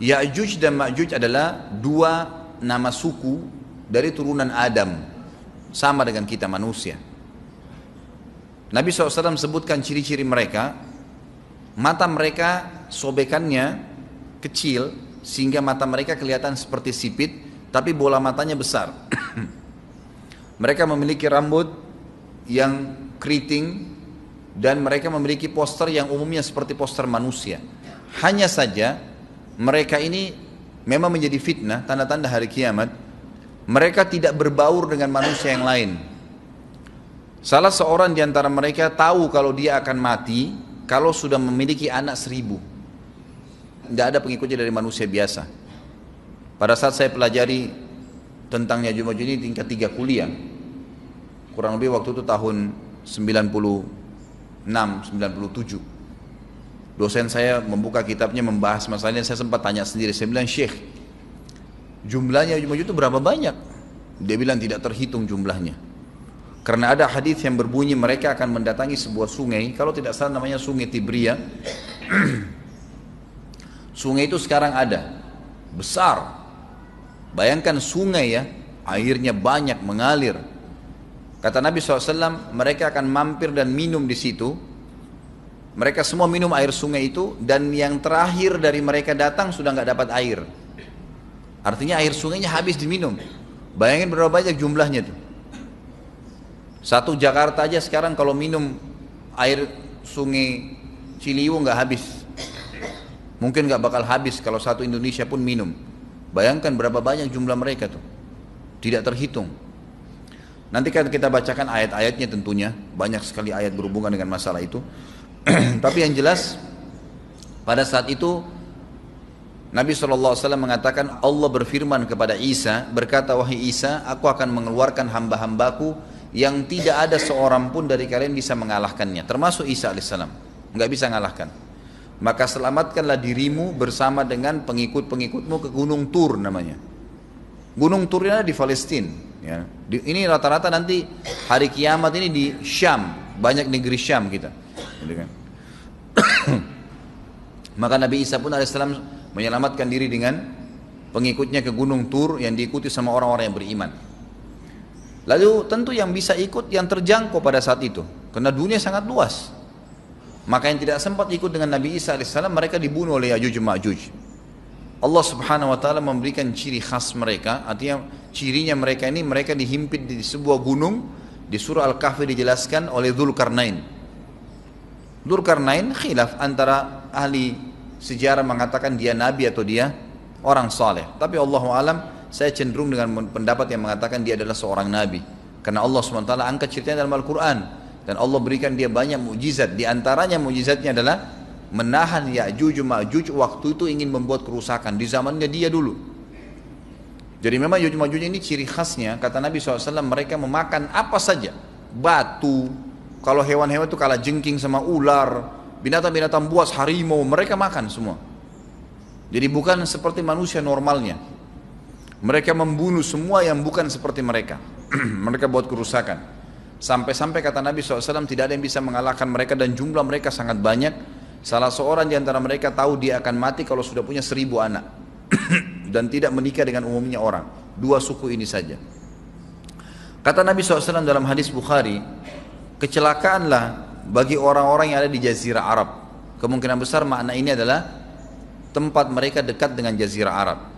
Ya'juj dan Ma'juj adalah dua nama suku dari turunan Adam, sama dengan kita manusia. Nabi SAW sebutkan ciri-ciri mereka. Mata mereka sobekannya kecil sehingga mata mereka kelihatan seperti sipit, tapi bola matanya besar. Mereka memiliki rambut yang keriting dan mereka memiliki poster yang umumnya seperti poster manusia. Hanya saja mereka ini memang menjadi fitnah, tanda-tanda hari kiamat. Mereka tidak berbaur dengan manusia yang lain. Salah seorang di antara mereka tahu kalau dia akan mati kalau sudah memiliki anak 1000. Tidak ada pengikutnya dari manusia biasa. Pada saat saya pelajari tentang Ya'juj Ma'juj ini tingkat 3 kuliah, kurang lebih waktu itu tahun 96-97, dosen saya membuka kitabnya membahas masalahnya. Saya sempat tanya sendiri, saya bilang, Syekh, jumlahnya Ya'juj Ma'juj itu berapa banyak? Dia bilang tidak terhitung jumlahnya, karena ada hadis yang berbunyi mereka akan mendatangi sebuah sungai, kalau tidak salah namanya sungai Tibria. Sungai itu sekarang ada, besar. Bayangkan sungai ya, airnya banyak mengalir. Kata Nabi SAW, mereka akan mampir dan minum di situ. Mereka semua minum air sungai itu, dan yang terakhir dari mereka datang sudah nggak dapat air. Artinya air sungainya habis diminum. Bayangin berapa banyak jumlahnya tuh. Satu Jakarta aja sekarang kalau minum air sungai Ciliwung nggak habis. Mungkin nggak bakal habis kalau satu Indonesia pun minum. Bayangkan berapa banyak jumlah mereka tuh. Tidak terhitung. Nanti kan kita bacakan ayat-ayatnya tentunya. Banyak sekali ayat berhubungan dengan masalah itu. Tapi yang jelas pada saat itu Nabi SAW mengatakan, Allah berfirman kepada Isa, berkata, wahai Isa, aku akan mengeluarkan hamba-hambaku yang tidak ada seorang pun dari kalian bisa mengalahkannya, termasuk Isa alaihissalam, nggak bisa mengalahkan. Maka selamatkanlah dirimu bersama dengan pengikut-pengikutmu ke Gunung Tur namanya. Gunung Tur ini ada di Palestina. Ya. Ini rata-rata nanti hari kiamat ini di Syam, banyak negeri Syam kita. Gitu kan? Maka Nabi Isa pun alaihissalam menyelamatkan diri dengan pengikutnya ke Gunung Tur yang diikuti sama orang-orang yang beriman. Lalu tentu yang bisa ikut yang terjangkau pada saat itu, karena dunia sangat luas. Maka yang tidak sempat ikut dengan Nabi Isa AS, mereka dibunuh oleh Ya'juj Ma'juj. Allah Subhanahu Wa Taala memberikan ciri khas mereka, artinya cirinya mereka ini, mereka dihimpit di sebuah gunung. Di surah Al-Kahfi dijelaskan oleh Dzulkarnain. Dzulkarnain khilaf antara ahli sejarah mengatakan dia nabi atau dia orang saleh. Tapi Allahu alam, saya cenderung dengan pendapat yang mengatakan dia adalah seorang nabi, karena Allah SWT angkat ceritanya dalam Al-Quran, dan Allah berikan dia banyak mukjizat. Di antaranya mukjizatnya adalah menahan Ya'juj Ma'juj waktu itu ingin membuat kerusakan di zamannya dia dulu. Jadi memang Ya'juj Ma'juj ini ciri khasnya, kata Nabi SAW, mereka memakan apa saja, batu, kalau hewan-hewan itu kalah jengking sama ular, binatang-binatang buas, harimau, mereka makan semua. Jadi bukan seperti manusia normalnya. Mereka membunuh semua yang bukan seperti mereka. Mereka buat kerusakan. Sampai-sampai kata Nabi SAW, tidak ada yang bisa mengalahkan mereka, dan jumlah mereka sangat banyak. Salah seorang di antara mereka tahu dia akan mati kalau sudah punya 1000 anak. Dan tidak menikah dengan umumnya orang. 2 suku ini saja. Kata Nabi SAW dalam hadis Bukhari, kecelakaanlah bagi orang-orang yang ada di Jazirah Arab. Kemungkinan besar makna ini adalah tempat mereka dekat dengan Jazirah Arab.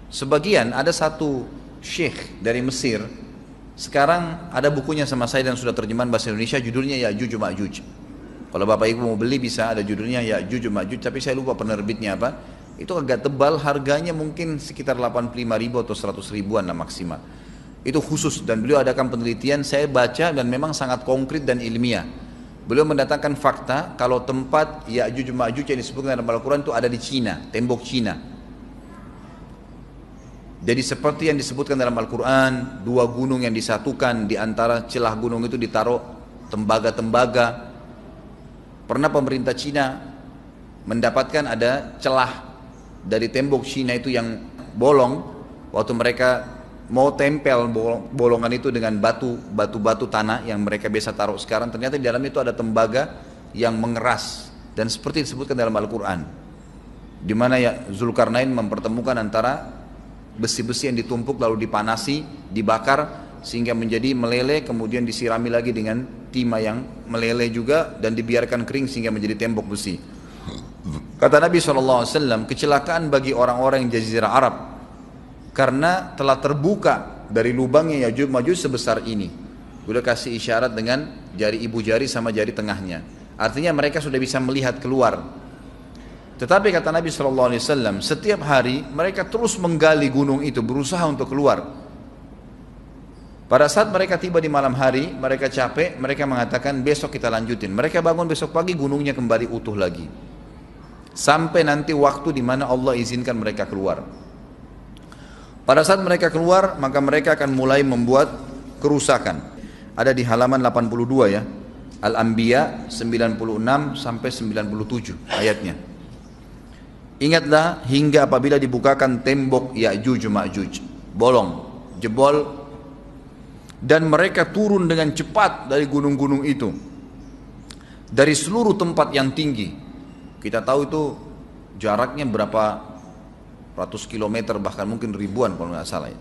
Sebagian, ada satu syekh dari Mesir, sekarang ada bukunya sama saya dan sudah terjemahan bahasa Indonesia, judulnya Ya'juj Ma'juj. Kalau Bapak Ibu mau beli bisa, ada judulnya Ya'juj Ma'juj, tapi saya lupa penerbitnya apa. Itu agak tebal, harganya mungkin sekitar 85.000 atau 100 ribuan lah maksimal. Itu khusus, dan beliau adakan penelitian, saya baca dan memang sangat konkret dan ilmiah. Beliau mendatangkan fakta kalau tempat Ya'juj Ma'juj yang disebutkan dalam Al-Quran itu ada di Cina, tembok Cina. Jadi seperti yang disebutkan dalam Al-Quran, 2 gunung yang disatukan, di antara celah gunung itu ditaruh tembaga-tembaga. Pernah pemerintah Cina mendapatkan ada celah dari tembok Cina itu yang bolong, waktu mereka mau tempel bolongan itu dengan batu tanah yang mereka biasa taruh sekarang, ternyata di dalam itu ada tembaga yang mengeras, dan seperti disebutkan dalam Al-Quran. di mana ya Zulkarnain mempertemukan antara besi-besi yang ditumpuk lalu dipanasi, dibakar sehingga menjadi meleleh, kemudian disirami lagi dengan timah yang meleleh juga dan dibiarkan kering sehingga menjadi tembok besi. Kata Nabi SAW, kecelakaan bagi orang-orang yang Jazirah Arab karena telah terbuka dari lubangnya Ya'juj Ma'juj sebesar ini. Udah kasih isyarat dengan jari ibu jari sama jari tengahnya. Artinya mereka sudah bisa melihat keluar. Tetapi kata Nabi SAW, setiap hari mereka terus menggali gunung itu, berusaha untuk keluar. Pada saat mereka tiba di malam hari, mereka capek, mereka mengatakan besok kita lanjutin. Mereka bangun besok pagi, gunungnya kembali utuh lagi. Sampai nanti waktu di mana Allah izinkan mereka keluar. Pada saat mereka keluar, maka mereka akan mulai membuat kerusakan. Ada di halaman 82 ya. Al-Anbiya 96 sampai 97 ayatnya. Ingatlah hingga apabila dibukakan tembok Ya'juj Ma'juj, bolong, jebol, dan mereka turun dengan cepat dari gunung-gunung itu, dari seluruh tempat yang tinggi. Kita tahu itu jaraknya berapa ratus kilometer, bahkan mungkin ribuan kalau nggak salah.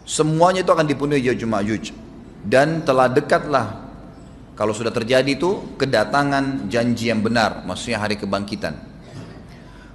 Semuanya itu akan dipenuhi Ya'juj Ma'juj, dan telah dekatlah, kalau sudah terjadi itu, kedatangan janji yang benar, maksudnya hari kebangkitan.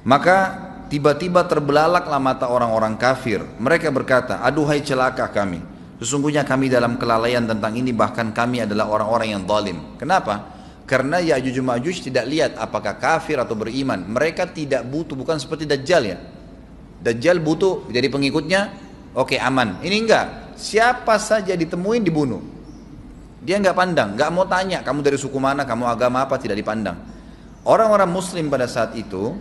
Maka tiba-tiba terbelalaklah mata orang-orang kafir. Mereka berkata, aduhai celaka kami, sesungguhnya kami dalam kelalaian tentang ini, bahkan kami adalah orang-orang yang zalim. Kenapa? Karena Ya'juj Ma'juj tidak lihat apakah kafir atau beriman. Mereka tidak butuh, bukan seperti Dajjal ya. Dajjal butuh jadi pengikutnya, oke, aman. Ini enggak, siapa saja ditemuin dibunuh. Dia enggak pandang, enggak mau tanya kamu dari suku mana, kamu agama apa, tidak dipandang. Orang-orang muslim pada saat itu,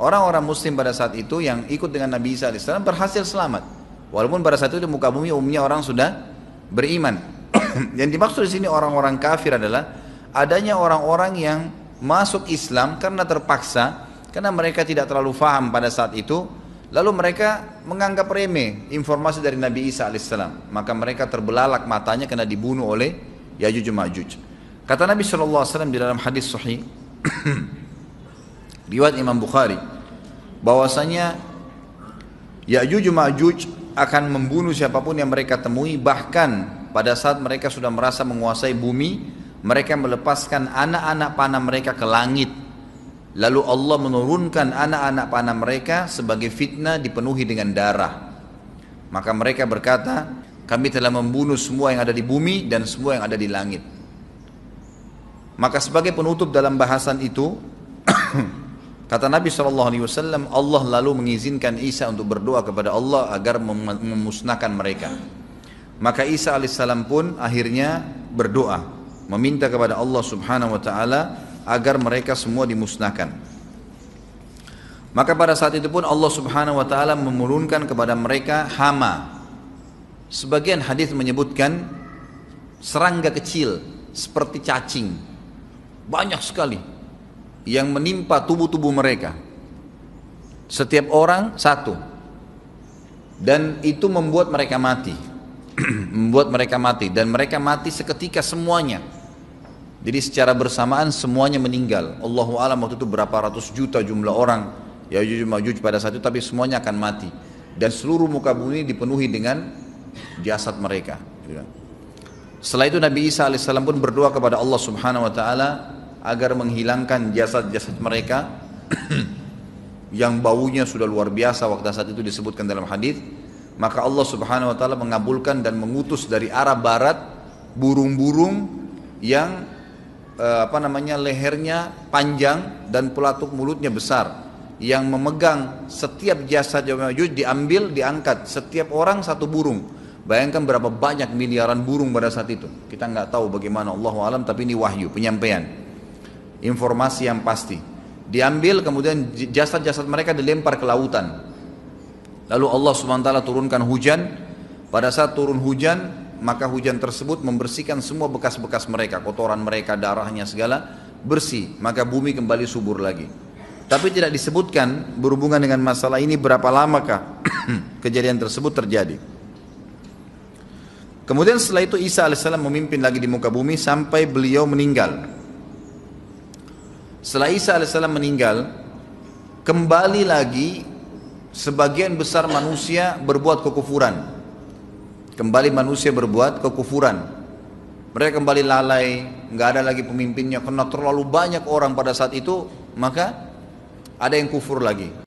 orang-orang muslim pada saat itu yang ikut dengan Nabi Isa AS berhasil selamat. Walaupun pada saat itu di muka bumi umumnya orang sudah beriman. Yang dimaksud di sini orang-orang kafir adalah adanya orang-orang yang masuk Islam karena terpaksa, karena mereka tidak terlalu faham pada saat itu, lalu mereka menganggap remeh informasi dari Nabi Isa AS. Maka mereka terbelalak matanya karena dibunuh oleh Ya'juj Ma'juj. Kata Nabi SAW di dalam hadis sahih riwayat Imam Bukhari, bahwasanya Ya'juj Ma'juj akan membunuh siapapun yang mereka temui. Bahkan pada saat mereka sudah merasa menguasai bumi, mereka melepaskan anak-anak panah mereka ke langit. Lalu Allah menurunkan anak-anak panah mereka sebagai fitnah, dipenuhi dengan darah. Maka mereka berkata, kami telah membunuh semua yang ada di bumi dan semua yang ada di langit. Maka sebagai penutup dalam bahasan itu, kata Nabi SAW, Allah lalu mengizinkan Isa untuk berdoa kepada Allah agar memusnahkan mereka. Maka Isa alaihissalam pun akhirnya berdoa, meminta kepada Allah subhanahu wa ta'ala agar mereka semua dimusnahkan. Maka pada saat itu pun Allah subhanahu wa ta'ala menurunkan kepada mereka hama. Sebagian hadis menyebutkan serangga kecil seperti cacing, banyak sekali yang menimpa tubuh-tubuh mereka, setiap orang satu, dan itu membuat mereka mati. Membuat mereka mati, dan mereka mati seketika semuanya. Jadi secara bersamaan semuanya meninggal. Allahu a'lam waktu itu berapa ratus juta jumlah orang Ya'juj Ma'juj pada saat itu, tapi semuanya akan mati dan seluruh muka bumi dipenuhi dengan jasad mereka. Setelah itu Nabi Isa alaihissalam pun berdoa kepada Allah subhanahu wa ta'ala agar menghilangkan jasad-jasad mereka yang baunya sudah luar biasa waktu saat itu disebutkan dalam hadis. Maka Allah subhanahu wa ta'ala mengabulkan dan mengutus dari arah barat burung-burung yang lehernya panjang dan pelatuk mulutnya besar, yang memegang setiap jasad Ya'juj diambil, diangkat, setiap orang satu burung. Bayangkan berapa banyak miliaran burung pada saat itu. Kita nggak tahu bagaimana, Allahu a'lam, tapi ini wahyu, penyampaian informasi yang pasti. Diambil, kemudian jasad-jasad mereka dilempar ke lautan. Lalu Allah SWT turunkan hujan. Pada saat turun hujan, maka hujan tersebut membersihkan semua bekas-bekas mereka, kotoran mereka, darahnya segala bersih. Maka bumi kembali subur lagi. Tapi tidak disebutkan berhubungan dengan masalah ini berapa lamakah kejadian tersebut terjadi. Kemudian setelah itu Isa alaihissalam memimpin lagi di muka bumi sampai beliau meninggal. Setelah Isa alaihissalam meninggal, kembali lagi sebagian besar manusia berbuat kekufuran. Kembali manusia berbuat kekufuran. Mereka kembali lalai, nggak ada lagi pemimpinnya karena terlalu banyak orang pada saat itu, maka ada yang kufur lagi.